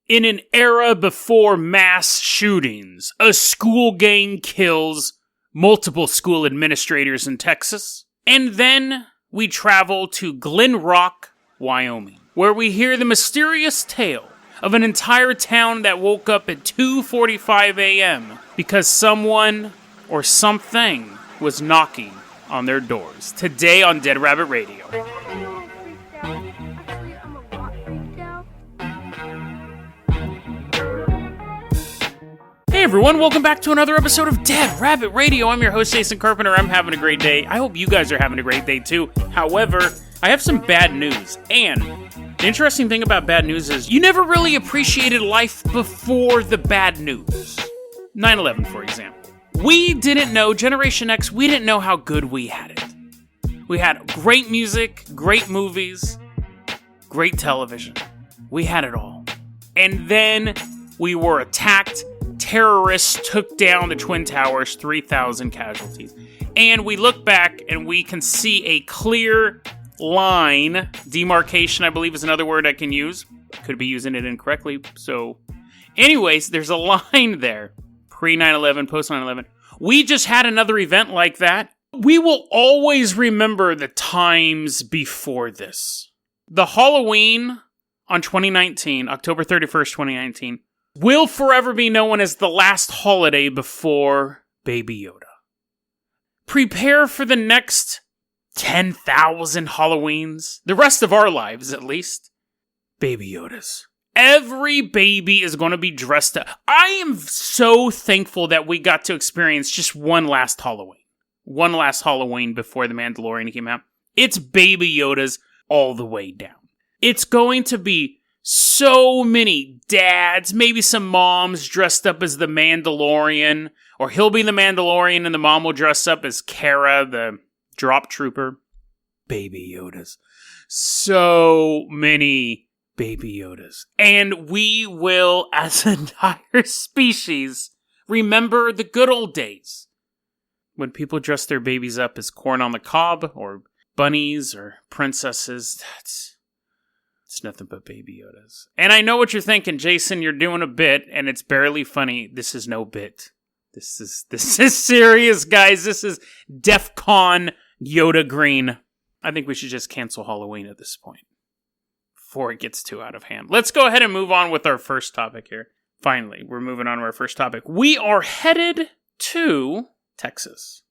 In an era before mass shootings, a school gang kills multiple school administrators in Texas. And then we travel to Glen Rock, Wyoming, where we hear the mysterious tale of an entire town that woke up at 2:45 a.m. because someone or something was knocking on their doors. Today on Dead Rabbit Radio. Hey everyone, welcome back to another episode of Dead Rabbit Radio. I'm your host, Jason Carpenter. I'm having a great day. I hope you guys are having a great day too. However, I have some bad news. And the interesting thing about bad news is you never really appreciated life before the bad news. 9/11, for example. We didn't know, Generation X, we didn't know how good we had it. We had great music, great movies, great television. We had it all. And then we were attacked. Terrorists took down the Twin Towers, 3,000 casualties. And we look back and we can see a clear line, demarcation, I believe is another word I can use. Could be using it incorrectly. So, anyways, there's a line there. Pre 9/11, post 9/11. We just had another event like that. We will always remember the times before this. The Halloween on 2019, October 31st, 2019, will forever be known as the last holiday before Baby Yoda. Prepare for the next 10,000 Halloweens, the rest of our lives at least. Baby Yodas. Every baby is going to be dressed up. I am so thankful that we got to experience just one last Halloween. One last Halloween before The Mandalorian came out. It's Baby Yodas all the way down. It's going to be so many dads, maybe some moms dressed up as the Mandalorian, or he'll be the Mandalorian and the mom will dress up as Kara, the drop trooper. Baby Yodas. So many Baby Yodas. And we will, as an entire species, remember the good old days. When people dress their babies up as corn on the cob, or bunnies, or princesses, it's nothing but Baby Yodas. And I know what you're thinking, Jason, you're doing a bit, and it's barely funny. This is no bit. This is serious, guys. This is DEFCON Yoda Green. I think we should just cancel Halloween at this point, before it gets too out of hand. Let's go ahead and move on with our first topic here. Finally, we're moving on to our first topic. We are headed to Texas.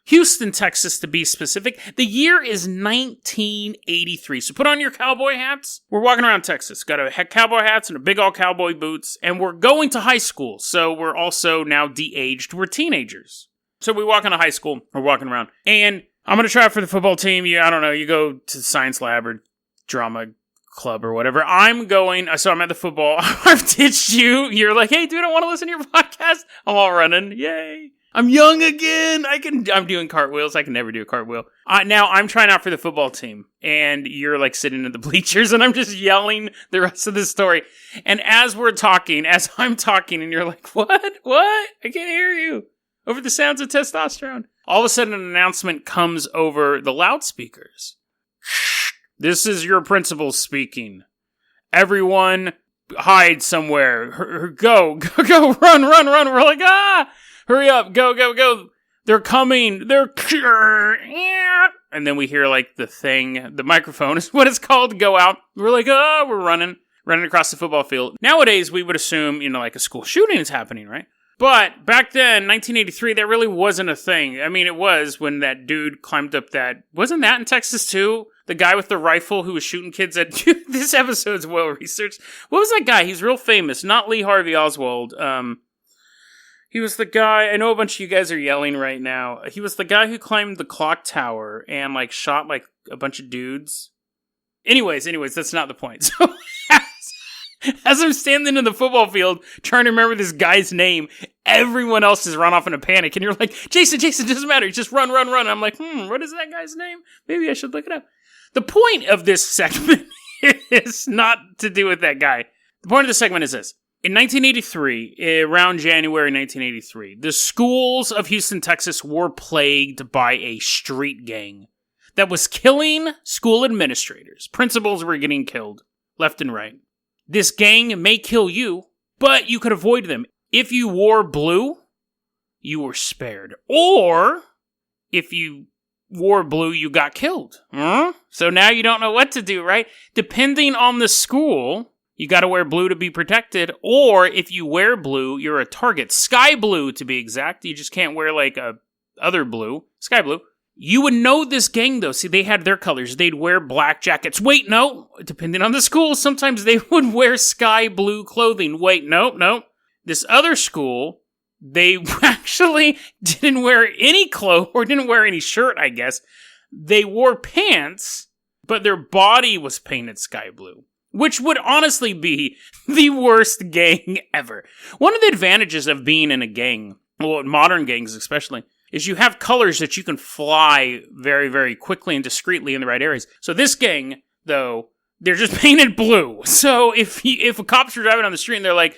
Houston, Texas, to be specific. The year is 1983. So put on your cowboy hats. We're walking around Texas. Got a cowboy hats and a big old cowboy boots. And we're going to high school. So we're also now de-aged. We're teenagers. So we walk into high school. We're walking around. And I'm going to try out for the football team. I don't know. You go to the science lab or drama club or whatever. I'm at the football. I've ditched you. You're like, hey, dude, I want to listen to your podcast. I'm all running. Yay. I'm young again. I'm doing cartwheels. I can never do a cartwheel. Now I'm trying out for the football team, and you're like sitting in the bleachers, and I'm just yelling the rest of the story. And as I'm talking, and you're like, what? I can't hear you. Over the sounds of testosterone. All of a sudden, an announcement comes over the loudspeakers. This is your principal speaking. Everyone hide somewhere. Go, run. We're like, ah! Hurry up, go. They're coming. And then we hear like the microphone is what it's called, go out. We're like, we're running across the football field. Nowadays, we would assume, like a school shooting is happening, right? But back then, 1983, that really wasn't a thing. I mean, it was when that dude climbed up wasn't that in Texas too? The guy with the rifle who was shooting kids at, this episode's well researched. What was that guy? He's real famous. Not Lee Harvey Oswald. He was the guy, I know a bunch of you guys are yelling right now. He was the guy who climbed the clock tower and like shot like a bunch of dudes. Anyways, that's not the point. So as I'm standing in the football field trying to remember this guy's name, everyone else has run off in a panic. And you're like, Jason, doesn't matter. Just run. I'm like, what is that guy's name? Maybe I should look it up. The point of this segment is not to do with that guy. The point of the segment is this. In 1983, around January 1983, the schools of Houston, Texas were plagued by a street gang that was killing school administrators. Principals were getting killed left and right. This gang may kill you, but you could avoid them. If you wore blue, you were spared. Or, if you wore blue, you got killed. So now you don't know what to do, right? Depending on the school, you gotta wear blue to be protected. Or, if you wear blue, you're a target. Sky blue, to be exact. You just can't wear, like, a other blue. Sky blue. You would know this gang, though. See, they had their colors. They'd wear black jackets. Wait, no. Depending on the school, sometimes they would wear sky blue clothing. Wait, no. This other school, they actually didn't wear any clothes, or didn't wear any shirt, I guess. They wore pants, but their body was painted sky blue, which would honestly be the worst gang ever. One of the advantages of being in a gang, well, modern gangs especially, is you have colors that you can fly very, very quickly and discreetly in the right areas. So this gang, though, they're just painted blue. So if a cops are driving on the street and they're like,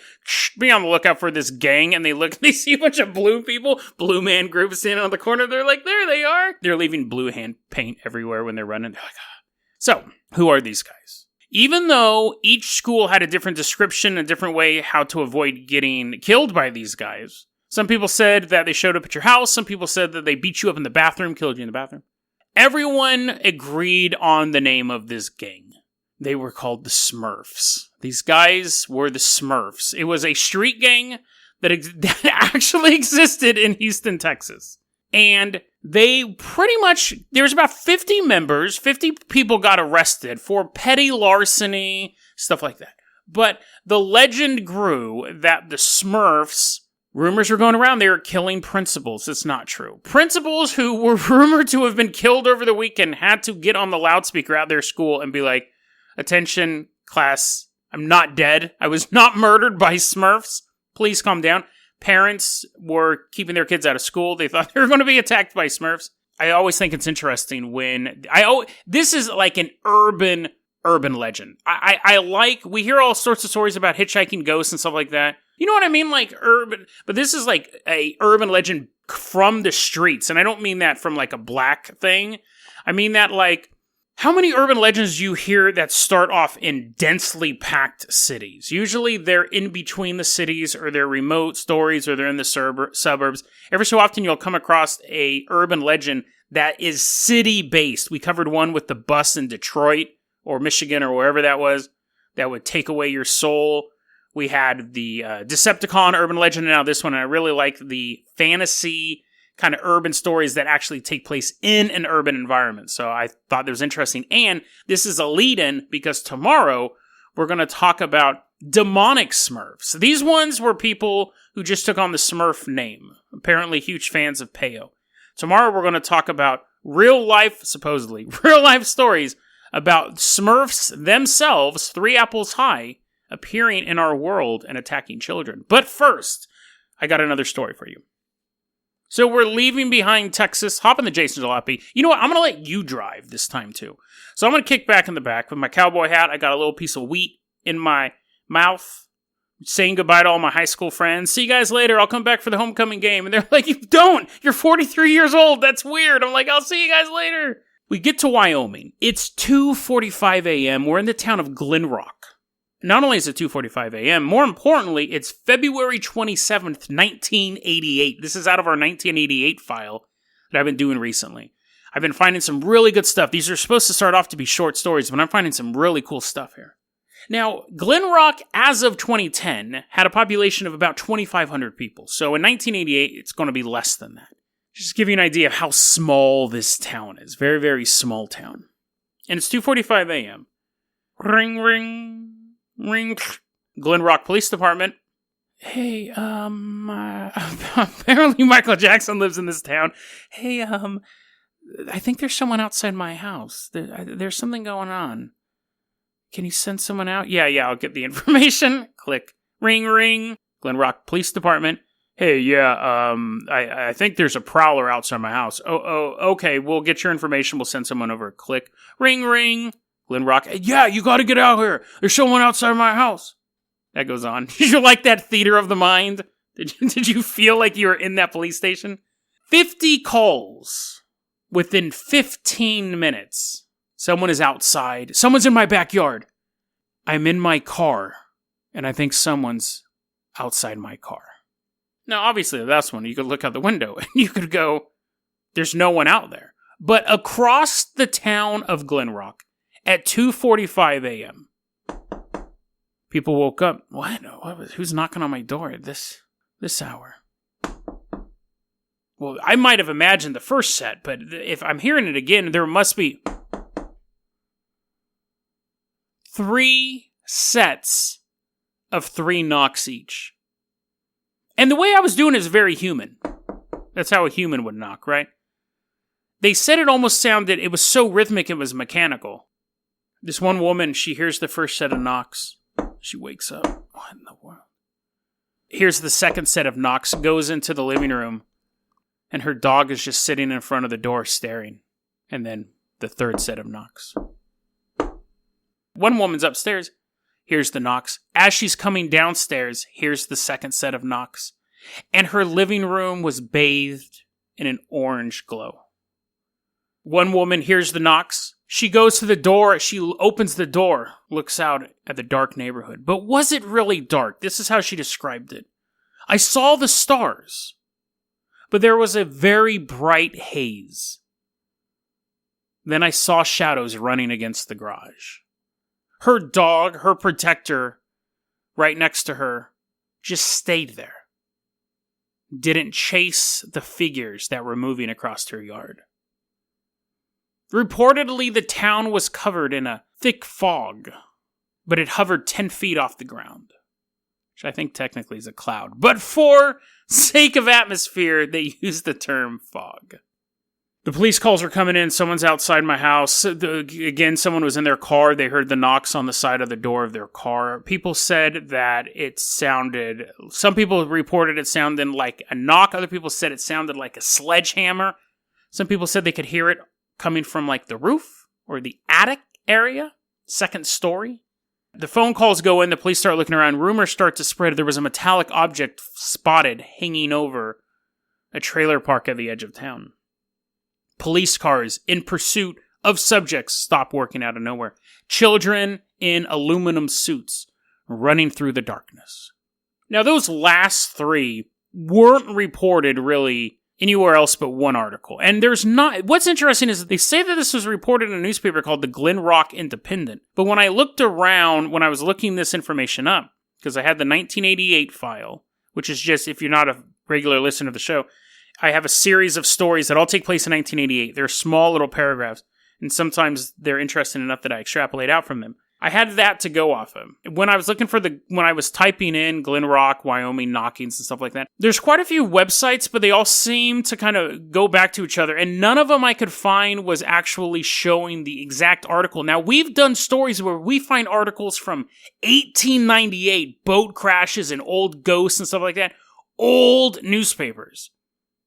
be on the lookout for this gang, and they see a bunch of blue people, blue man groups standing on the corner, they're like, there they are. They're leaving blue hand paint everywhere when they're running. They're like, ah. So, who are these guys? Even though each school had a different description, a different way how to avoid getting killed by these guys, some people said that they showed up at your house. Some people said that they beat you up in the bathroom, killed you in the bathroom. Everyone agreed on the name of this gang. They were called the Smurfs. These guys were the Smurfs. It was a street gang that actually existed in Houston, Texas. And they pretty much, there was about 50 members, 50 people got arrested for petty larceny, stuff like that. But the legend grew that the Smurfs, rumors were going around, they were killing principals. It's not true. Principals who were rumored to have been killed over the weekend had to get on the loudspeaker at their school and be like, attention, class, I'm not dead. I was not murdered by Smurfs. Please calm down. Parents were keeping their kids out of school. They thought they were going to be attacked by Smurfs. I always think it's interesting when this is like an urban legend. We hear all sorts of stories about hitchhiking ghosts and stuff like that. You know what I mean? Like urban, but this is like a urban legend from the streets. And I don't mean that from like a black thing. I mean that like, how many urban legends do you hear that start off in densely packed cities? Usually they're in between the cities, or they're remote stories, or they're in the suburbs. Every so often you'll come across a urban legend that is city-based. We covered one with the bus in Detroit, or Michigan, or wherever that was, that would take away your soul. We had the Decepticon urban legend, and now this one, and I really like the fantasy kind of urban stories that actually take place in an urban environment. So I thought that was interesting. And this is a lead-in because tomorrow we're going to talk about demonic Smurfs. These ones were people who just took on the Smurf name. Apparently huge fans of Peyo. Tomorrow we're going to talk about supposedly real life stories about Smurfs themselves, 3 apples high, appearing in our world and attacking children. But first, I got another story for you. So we're leaving behind Texas, hop in the Jason Jalopy. You know what? I'm going to let you drive this time, too. So I'm going to kick back in the back with my cowboy hat. I got a little piece of wheat in my mouth, saying goodbye to all my high school friends. See you guys later. I'll come back for the homecoming game. And they're like, you don't. You're 43 years old. That's weird. I'm like, I'll see you guys later. We get to Wyoming. It's 2:45 a.m. We're in the town of Glen Rock. Not only is it 2:45 a.m., more importantly, it's February 27th, 1988. This is out of our 1988 file that I've been doing recently. I've been finding some really good stuff. These are supposed to start off to be short stories, but I'm finding some really cool stuff here. Now, Glen Rock, as of 2010, had a population of about 2,500 people. So in 1988, it's going to be less than that. Just to give you an idea of how small this town is. Very, very small town. And it's 2:45 a.m. Ring, ring. Ring. Glen Rock Police Department. Hey, apparently Michael Jackson lives in this town. Hey, I think there's someone outside my house. There's something going on. Can you send someone out? Yeah, I'll get the information. Click. Ring, ring. Glen Rock Police Department. Hey, yeah, I think there's a prowler outside my house. Oh, okay, we'll get your information. We'll send someone over. Click. Ring, ring. Glen Rock, yeah, you gotta get out here. There's someone outside my house. That goes on. Did you like that theater of the mind? Did you feel like you were in that police station? 50 calls within 15 minutes. Someone is outside. Someone's in my backyard. I'm in my car. And I think someone's outside my car. Now, obviously, that's one. You could look out the window and you could go, there's no one out there. But across the town of Glen Rock at 2:45 a.m., people woke up. Who's knocking on my door at this hour? Well, I might have imagined the first set, but if I'm hearing it again, there must be 3 sets of 3 knocks each. And the way I was doing it is very human. That's how a human would knock, right? They said it almost sounded, it was so rhythmic it was mechanical. This one woman, she hears the first set of knocks. She wakes up. What in the world? Here's the second set of knocks, goes into the living room, and her dog is just sitting in front of the door staring. And then the third set of knocks. One woman's upstairs. Here's the knocks. As she's coming downstairs, here's the second set of knocks. And her living room was bathed in an orange glow. One woman hears the knocks. She goes to the door. She opens the door, looks out at the dark neighborhood. But was it really dark? This is how she described it. I saw the stars, but there was a very bright haze. Then I saw shadows running against the garage. Her dog, her protector, right next to her, just stayed there. Didn't chase the figures that were moving across her yard. Reportedly, the town was covered in a thick fog, but it hovered 10 feet off the ground, which I think technically is a cloud. But for sake of atmosphere, they used the term fog. The police calls were coming in. Someone's outside my house. Again, someone was in their car. They heard the knocks on the side of the door of their car. People said that it sounded... Some people reported it sounded like a knock. Other people said it sounded like a sledgehammer. Some people said they could hear it coming from like the roof or the attic area, second story. The phone calls go in. The police start looking around. Rumors start to spread. There was a metallic object spotted hanging over a trailer park at the edge of town. Police cars in pursuit of subjects stop working out of nowhere. Children in aluminum suits running through the darkness. Now, those last 3 weren't reported really anywhere else but one article. And there's not... What's interesting is they say that this was reported in a newspaper called the Glen Rock Independent. But when I looked around, when I was looking this information up, because I had the 1988 file, which is just, if you're not a regular listener to the show, I have a series of stories that all take place in 1988. They're small little paragraphs, and sometimes they're interesting enough that I extrapolate out from them. I had that to go off of. When I was looking for when I was typing in Glen Rock, Wyoming knockings and stuff like that, there's quite a few websites, but they all seem to kind of go back to each other, and none of them I could find was actually showing the exact article. Now, we've done stories where we find articles from 1898, boat crashes and old ghosts and stuff like that, old newspapers.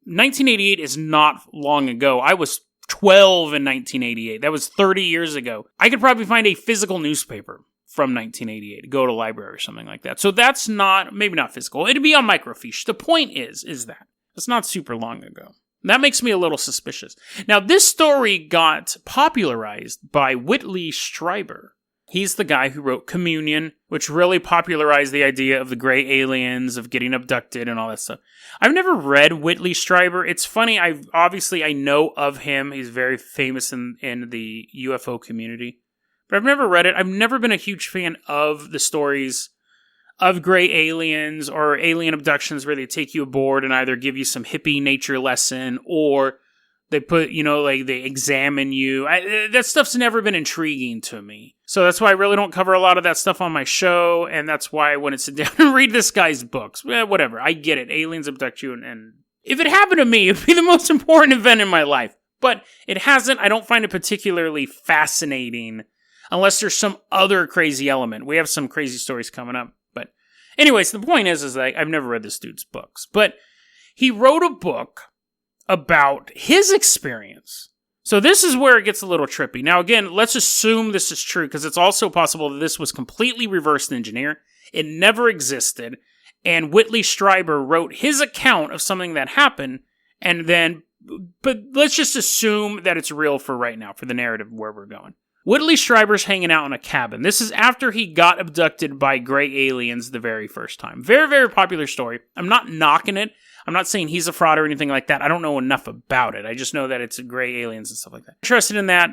1988 is not long ago. I was 12 in 1988. That was 30 years ago. I could probably find a physical newspaper from 1988. Go to a library or something like that. So that's not, maybe not physical. It'd be on microfiche. The point is that it's not super long ago. That makes me a little suspicious. Now, this story got popularized by Whitley Strieber. He's the guy who wrote Communion, which really popularized the idea of the gray aliens, of getting abducted and all that stuff. I've never read Whitley Strieber. It's funny, I know of him. He's very famous in the UFO community. But I've never read it. I've never been a huge fan of the stories of gray aliens or alien abductions where they take you aboard and either give you some hippie nature lesson or they put, they examine you. That stuff's never been intriguing to me. So that's why I really don't cover a lot of that stuff on my show, and that's why I want to sit down and read this guy's books. Whatever, I get it. Aliens abduct you, and if it happened to me, it'd be the most important event in my life. But it hasn't. I don't find it particularly fascinating unless there's some other crazy element. We have some crazy stories coming up. But anyways, the point is that I've never read this dude's books. But he wrote a book about his experience. So this is where it gets a little trippy. Now again, let's assume this is true, because it's also possible that this was completely reverse engineered. It never existed, and Whitley Strieber wrote his account of something that happened, but let's just assume that it's real for right now, for the narrative where we're going. Whitley Strieber's hanging out in a cabin. This is after he got abducted by gray aliens the very first time. Very, very popular story. I'm not knocking it. I'm not saying he's a fraud or anything like that. I don't know enough about it. I just know that it's gray aliens and stuff like that. Interested in that,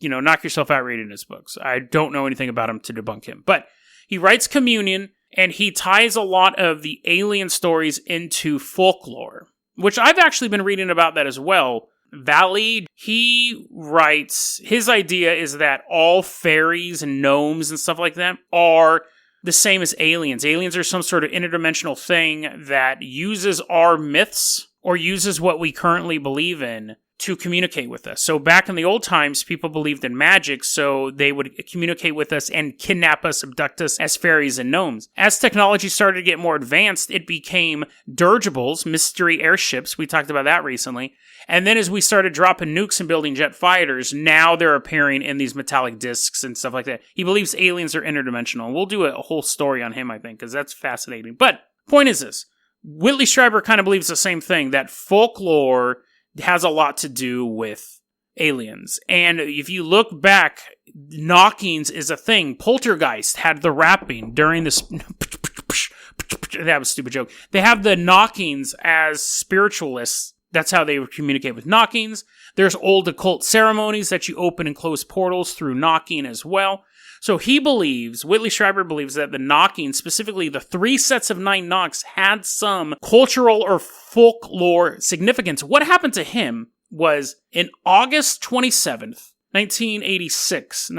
knock yourself out reading his books. I don't know anything about him to debunk him. But he writes Communion, and he ties a lot of the alien stories into folklore, which I've actually been reading about that as well. Valley, he writes, his idea is that all fairies and gnomes and stuff like that are the same as aliens. Aliens are some sort of interdimensional thing that uses our myths or uses what we currently believe in to communicate with us. So back in the old times, people believed in magic, so they would communicate with us and kidnap us, abduct us as fairies and gnomes. As technology started to get more advanced, it became dirigibles, mystery airships. We talked about that recently. And then as we started dropping nukes and building jet fighters, now they're appearing in these metallic discs and stuff like that. He believes aliens are interdimensional. We'll do a whole story on him, I think, because that's fascinating. But point is this. Whitley Strieber kind of believes the same thing, that folklore has a lot to do with aliens. And if you look back, knockings is a thing. Poltergeist had the rapping during this. That was a stupid joke. They have the knockings as spiritualists. That's how they would communicate with knockings. There's old occult ceremonies that you open and close portals through knocking as well. So Whitley Strieber believes that the knocking, specifically the 3 sets of 9 knocks, had some cultural or folklore significance. What happened to him was in August 27th, 1986,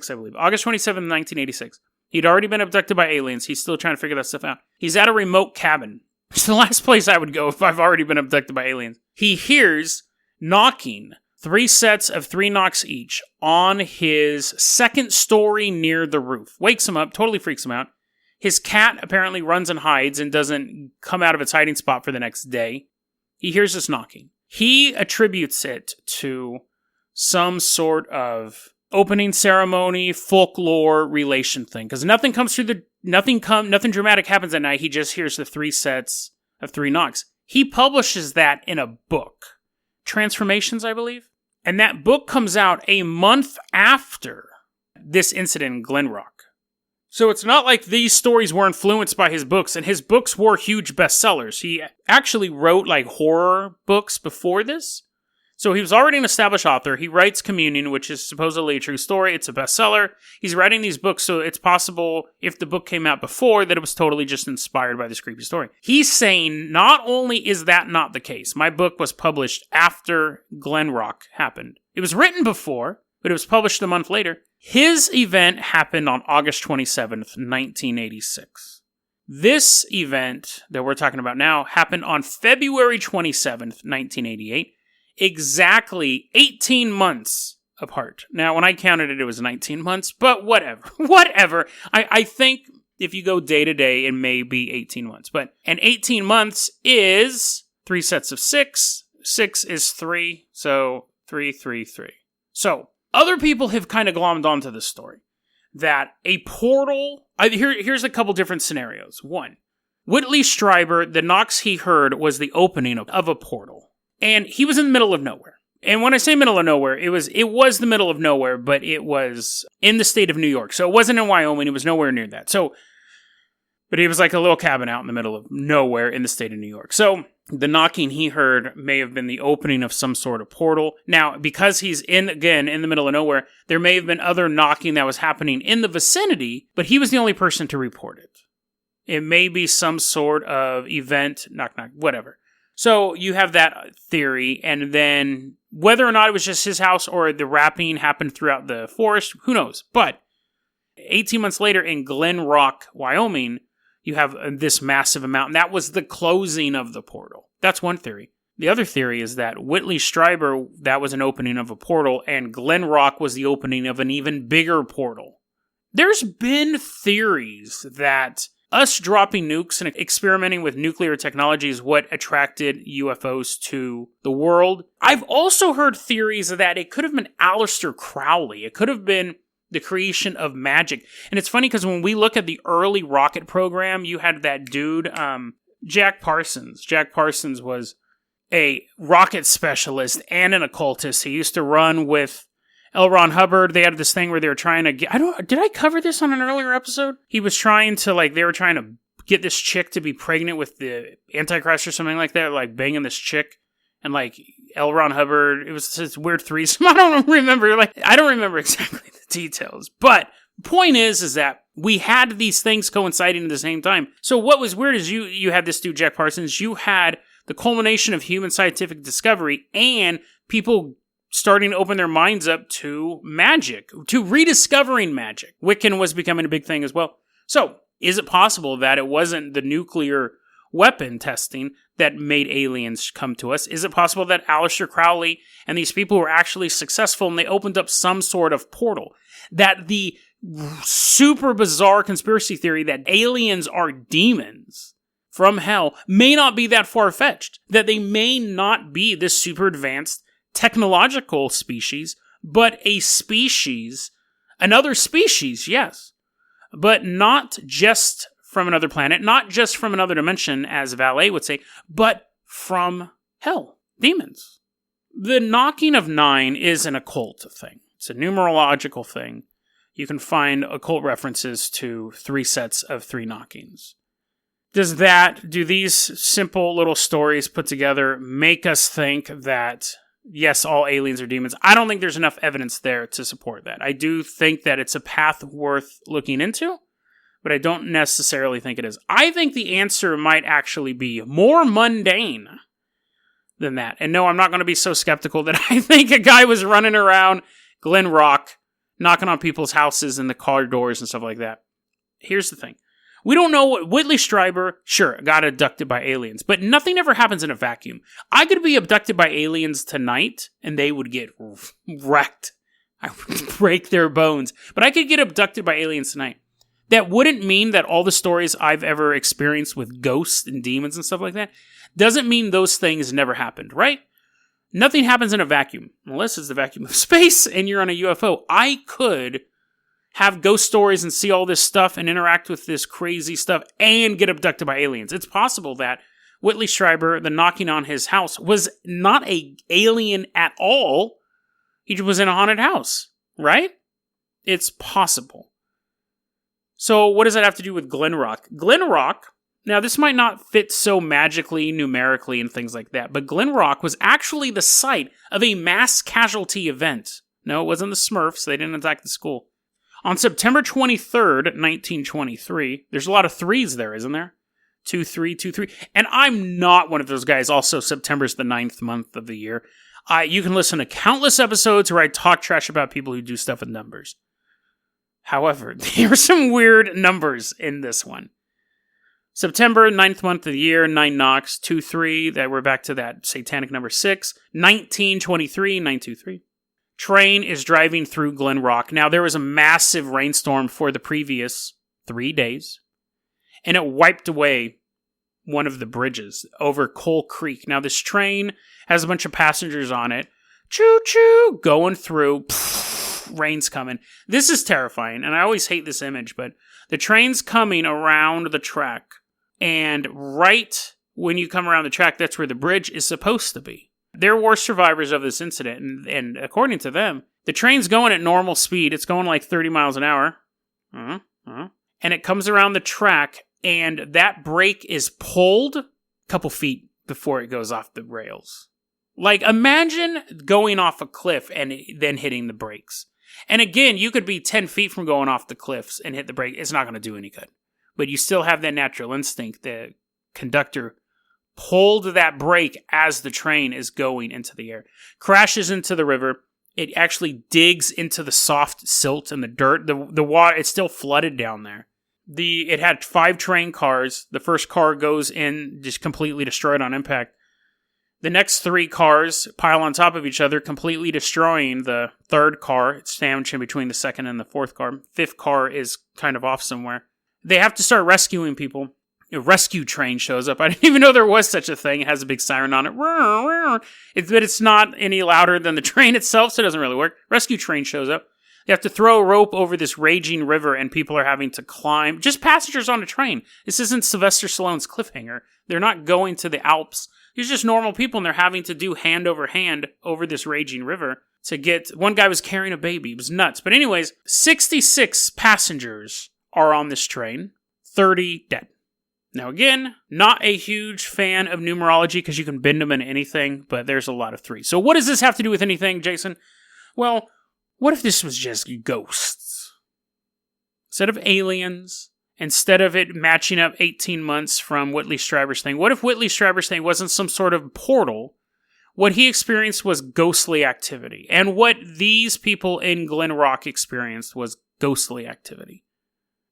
I believe. August 27th, 1986. He'd already been abducted by aliens. He's still trying to figure that stuff out. He's at a remote cabin. It's the last place I would go if I've already been abducted by aliens. He hears knocking, 3 sets of 3 knocks each, on his second story near the roof. Wakes him up, totally freaks him out. His cat apparently runs and hides and doesn't come out of its hiding spot for the next day. He hears this knocking. He attributes it to some sort of opening ceremony, folklore relation thing. Because nothing dramatic happens at night. He just hears the 3 sets of 3 knocks. He publishes that in a book. Transformations, I believe. And that book comes out a month after this incident in Glen Rock. So it's not like these stories were influenced by his books, and his books were huge bestsellers. He actually wrote like horror books before this. So he was already an established author. He writes Communion, which is supposedly a true story. It's a bestseller. He's writing these books, so it's possible, if the book came out before, that it was totally just inspired by this creepy story. He's saying, not only is that not the case, my book was published after Glenrock happened. It was written before, but it was published a month later. His event happened on August 27th, 1986. This event that we're talking about now happened on February 27th, 1988. Exactly 18 months apart. Now, when I counted it, it was 19 months, but whatever. I think if you go day to day, it may be 18 months. And 18 months is 3 sets of 6. 6 is 3, so 3, 3, 3. So, other people have kind of glommed onto this story. That a portal... Here's a couple different scenarios. 1, Whitley Strieber, the knocks he heard was the opening of a portal. And he was in the middle of nowhere. And when I say middle of nowhere, it was the middle of nowhere, but it was in the state of New York. So it wasn't in Wyoming. It was nowhere near that. But it was like a little cabin out in the middle of nowhere in the state of New York. So the knocking he heard may have been the opening of some sort of portal. Now, because he's in the middle of nowhere, there may have been other knocking that was happening in the vicinity, but he was the only person to report it. It may be some sort of event, knock, knock, whatever. So you have that theory, and then whether or not it was just his house or the rapping happened throughout the forest, who knows? But 18 months later in Glen Rock, Wyoming, you have this massive amount, and that was the closing of the portal. That's one theory. The other theory is that Whitley Strieber, that was an opening of a portal, and Glenrock was the opening of an even bigger portal. There's been theories that us dropping nukes and experimenting with nuclear technology is what attracted UFOs to the world. I've also heard theories that it could have been Aleister Crowley. It could have been the creation of magic. And it's funny because when we look at the early rocket program, you had that dude, Jack Parsons. Jack Parsons was a rocket specialist and an occultist. He used to run with L. Ron Hubbard, they had this thing where they were trying to get... Did I cover this on an earlier episode? He was trying to, they were trying to get this chick to be pregnant with the Antichrist or something like that, banging this chick. And, L. Ron Hubbard, it was this weird threesome. I don't remember. I don't remember exactly the details. But point is that we had these things coinciding at the same time. So what was weird is you had this dude, Jack Parsons. You had the culmination of human scientific discovery and people starting to open their minds up to magic, to rediscovering magic. Wiccan was becoming a big thing as well. So, is it possible that it wasn't the nuclear weapon testing that made aliens come to us? Is it possible that Aleister Crowley and these people were actually successful and they opened up some sort of portal? That the super bizarre conspiracy theory that aliens are demons from hell may not be that far-fetched. That they may not be this super advanced technological species, but a species, another species, yes, but not just from another planet, not just from another dimension, as Valet would say, but from hell, demons. The knocking of 9 is an occult thing. It's a numerological thing. You can find occult references to 3 sets of 3 knockings. Do these simple little stories put together make us think that yes, all aliens are demons? I don't think there's enough evidence there to support that. I do think that it's a path worth looking into, but I don't necessarily think it is. I think the answer might actually be more mundane than that. And no, I'm not going to be so skeptical that I think a guy was running around Glen Rock, knocking on people's houses and the car doors and stuff like that. Here's the thing. We don't know what Whitley Strieber, sure, got abducted by aliens, but nothing ever happens in a vacuum. I could be abducted by aliens tonight, and they would get wrecked. I would break their bones. But I could get abducted by aliens tonight. That wouldn't mean that all the stories I've ever experienced with ghosts and demons and stuff like that doesn't mean those things never happened, right? Nothing happens in a vacuum, unless it's the vacuum of space and you're on a UFO. I could have ghost stories and see all this stuff and interact with this crazy stuff and get abducted by aliens. It's possible that Whitley Strieber, the knocking on his house, was not an alien at all. He was in a haunted house, right? It's possible. So what does that have to do with Glenrock? Glenrock, now this might not fit so magically, numerically, and things like that, but Glenrock was actually the site of a mass casualty event. No, it wasn't the Smurfs. They didn't attack the school. On September 23rd, 1923, there's a lot of threes there, isn't there? 2-3. And I'm not one of those guys. Also, September's the 9th month of the year. You can listen to countless episodes where I talk trash about people who do stuff with numbers. However, there are some weird numbers in this one. September, 9th month of the year, 9 knocks, 2-3. That we're back to that satanic number 6. 1923, 923. Train is driving through Glen Rock. Now, there was a massive rainstorm for the previous 3 days, and it wiped away one of the bridges over Coal Creek. Now, this train has a bunch of passengers on it. Choo-choo! Going through. Pfft, rain's coming. This is terrifying, and I always hate this image, but the train's coming around the track, and right when you come around the track, that's where the bridge is supposed to be. There were survivors of this incident, and according to them, the train's going at normal speed. It's going 30 miles an hour. And it comes around the track, and that brake is pulled a couple feet before it goes off the rails. Imagine going off a cliff and then hitting the brakes. And again, you could be 10 feet from going off the cliffs and hit the brake. It's not going to do any good. But you still have that natural instinct. The conductor pulled that brake as the train is going into the air. Crashes into the river. It actually digs into the soft silt and the dirt. The water, it's still flooded down there. It had 5 train cars. The first car goes in, just completely destroyed on impact. The next 3 cars pile on top of each other, completely destroying the third car. It's sandwiched in between the second and the fourth car. 5th car is kind of off somewhere. They have to start rescuing people. A rescue train shows up. I didn't even know there was such a thing. It has a big siren on it. But it's not any louder than the train itself, so it doesn't really work. Rescue train shows up. They have to throw a rope over this raging river, and people are having to climb. Just passengers on a train. This isn't Sylvester Stallone's Cliffhanger. They're not going to the Alps. These are just normal people, and they're having to do hand over hand over this raging river. to get... One guy was carrying a baby. It was nuts. But anyways, 66 passengers are on this train. 30 dead. Now again, not a huge fan of numerology because you can bend them into anything, but there's a lot of 3. So what does this have to do with anything, Jason? Well, what if this was just ghosts? Instead of aliens, instead of it matching up 18 months from Whitley Strieber's thing, what if Whitley Strieber's thing wasn't some sort of portal? What he experienced was ghostly activity. And what these people in Glen Rock experienced was ghostly activity.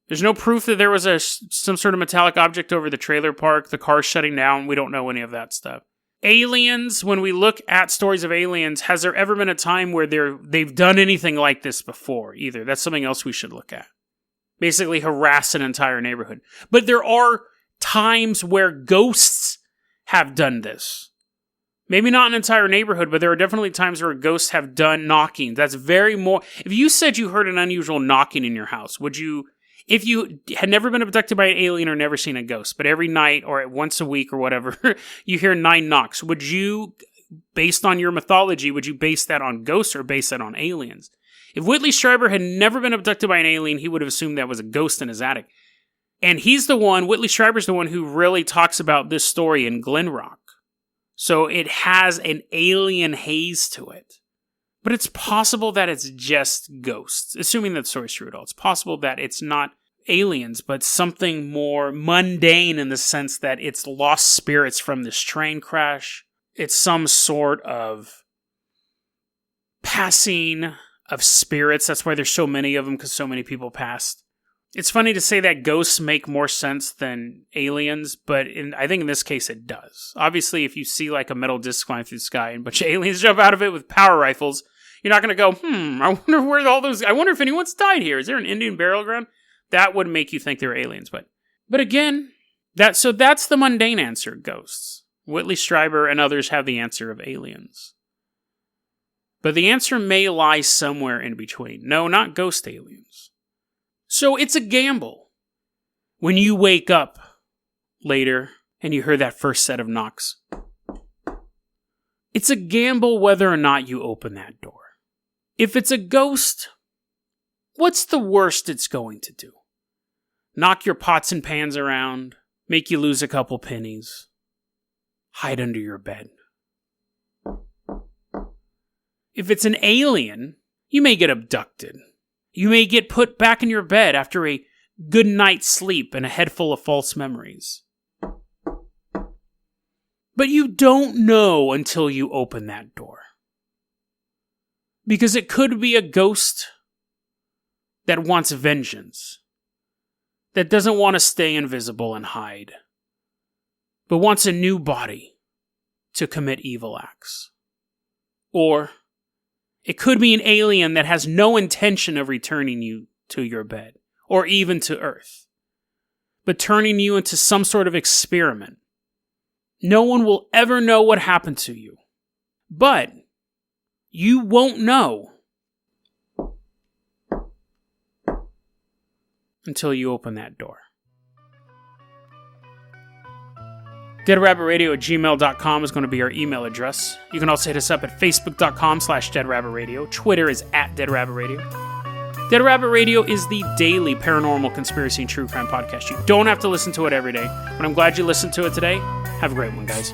There's no proof that there was some sort of metallic object over the trailer park, the car shutting down. We don't know any of that stuff. Aliens, when we look at stories of aliens, has there ever been a time where they've done anything like this before either? That's something else we should look at. Basically harass an entire neighborhood. But there are times where ghosts have done this. Maybe not an entire neighborhood, but there are definitely times where ghosts have done knocking. That's very more... If you said you heard an unusual knocking in your house, would you... If you had never been abducted by an alien or never seen a ghost, but every night or once a week or whatever, you hear 9 knocks, would you, based on your mythology, would you base that on ghosts or base that on aliens? If Whitley Strieber had never been abducted by an alien, he would have assumed that was a ghost in his attic. And Whitley Strieber's the one who really talks about this story in Glenrock. So it has an alien haze to it. But it's possible that it's just ghosts. Assuming that story's true at all. It's possible that it's not aliens, but something more mundane in the sense that it's lost spirits from this train crash. It's some sort of passing of spirits. That's why there's so many of them, because so many people passed. It's funny to say that ghosts make more sense than aliens, but I think in this case it does. Obviously, if you see like a metal disc flying through the sky and a bunch of aliens jump out of it with power rifles, you're not going to go, I wonder where all those... I wonder if anyone's died here. Is there an Indian burial ground? That would make you think they're aliens. But again, that's the mundane answer, ghosts. Whitley Strieber and others have the answer of aliens. But the answer may lie somewhere in between. No, not ghost aliens. So it's a gamble. When you wake up later and you hear that first set of knocks, it's a gamble whether or not you open that door. If it's a ghost, what's the worst it's going to do? Knock your pots and pans around, make you lose a couple pennies, hide under your bed. If it's an alien, you may get abducted. You may get put back in your bed after a good night's sleep and a head full of false memories. But you don't know until you open that door. Because it could be a ghost that wants vengeance, that doesn't want to stay invisible and hide, but wants a new body to commit evil acts. Or it could be an alien that has no intention of returning you to your bed, or even to Earth, but turning you into some sort of experiment. No one will ever know what happened to you, but you won't know until you open that door. DeadRabbitRadio@gmail.com is going to be our email address. You can also hit us up at Facebook.com/DeadRabbitRadio. Twitter is @DeadRabbitRadio. Dead Rabbit Radio is the daily paranormal conspiracy and true crime podcast. You don't have to listen to it every day, but I'm glad you listened to it today. Have a great one, guys.